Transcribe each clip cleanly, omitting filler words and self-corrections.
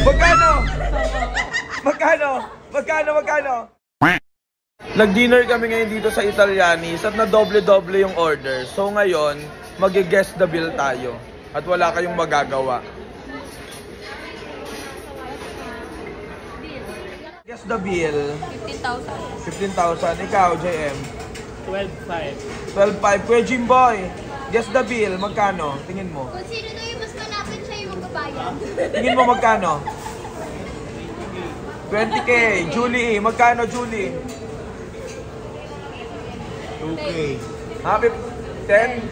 Magkano? Magkano? Magkano? Nag-dinner kami ngayon dito sa Italianis at na doble-doble yung order. So ngayon, mag-guess the bill tayo. At wala kayong magagawa. Guess the bill. 15,000. 15,000. Ikaw, JM? 12,500. 12,500. Kuya Jimboy, guess the bill. Magkano? Tingin mo. Kung sino daw yung mas malapit siya yung magbabayad. Tingin mo magkano? 20K. Julie, magkano Julie? 2K. Happy 10?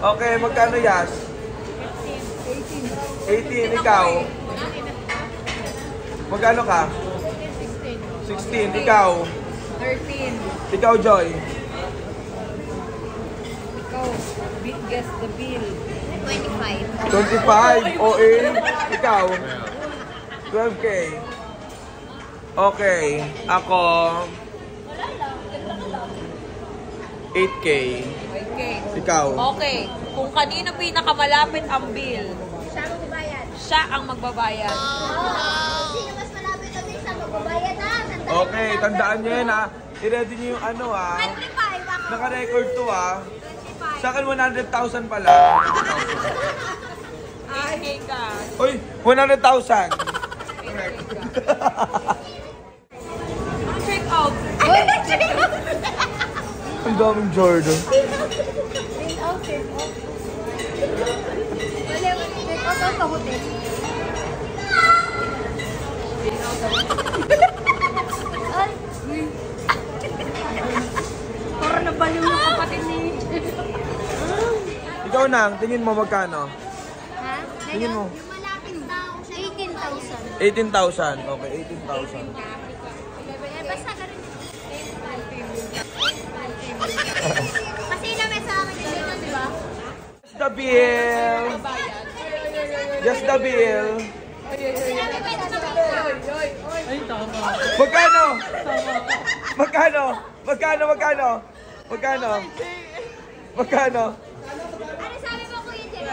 Okay, magkano Yas? 18. Ikaw? Magkano ka? 16. Ikaw? 13. Ikaw, Joy? Ikaw, guess the bill. 25. 25. OA? Ikaw? 12K. Okay. Ako? 8K. Okay. Ikaw? Okay, kung kanino pinakamalapit ang bill, Siya ang magbabayad. siya ang magbabayad. Kung sino mas malapit ang bill, siya ang magbabayad ha. Okay, tandaan nyo yan ha. I-ready nyo yung ano ha. 25 ako. Naka-record to ha. 25. Sa akin 100,000 pala. 8K ka. Uy, 100,000. Check out. Ang daming Jordan. Wala, wala. Hotel. Ay. Para nabaliw yung kapatid ni... Ikaw nang, tingin mo magkano? Ha? Tingin mo. Yung malapit daw, 18,000. 18,000. Okay, 18,000. Eh, basta ka rin. Kasi namin sa akin dito, di ba? Just the bill. Just the bill. Sinabi ko ito naman. Ay, tama. Magkano? Magkano? Magkano? Magkano? Magkano? Magkano? Ano sabi mo, Kuya Jen?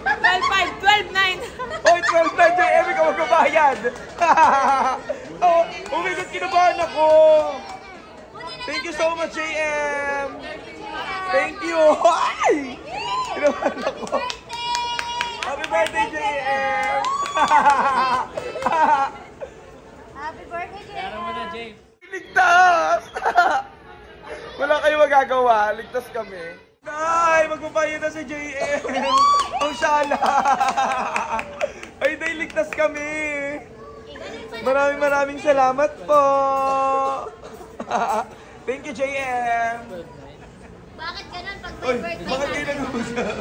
12,500, 12,900. Oy, 12 na JM, ikaw magbabayad. Oh, umigit kinabahan ako. Thank you so much, JM. Thank you. Ay! Kinabahan ako. Happy birthday, JM. Happy birthday, Jen. Kaya mo na, James. Ligtas! Wala kayong magagawa. Ligtas kami. Nay, magbabayad na si JM. Ang sala. Ay, day, ligtas kami. Maraming salamat po. Thank you, JM. Bakit ganun pag may Uy, birthday bakit kayo natin? nag-uusap?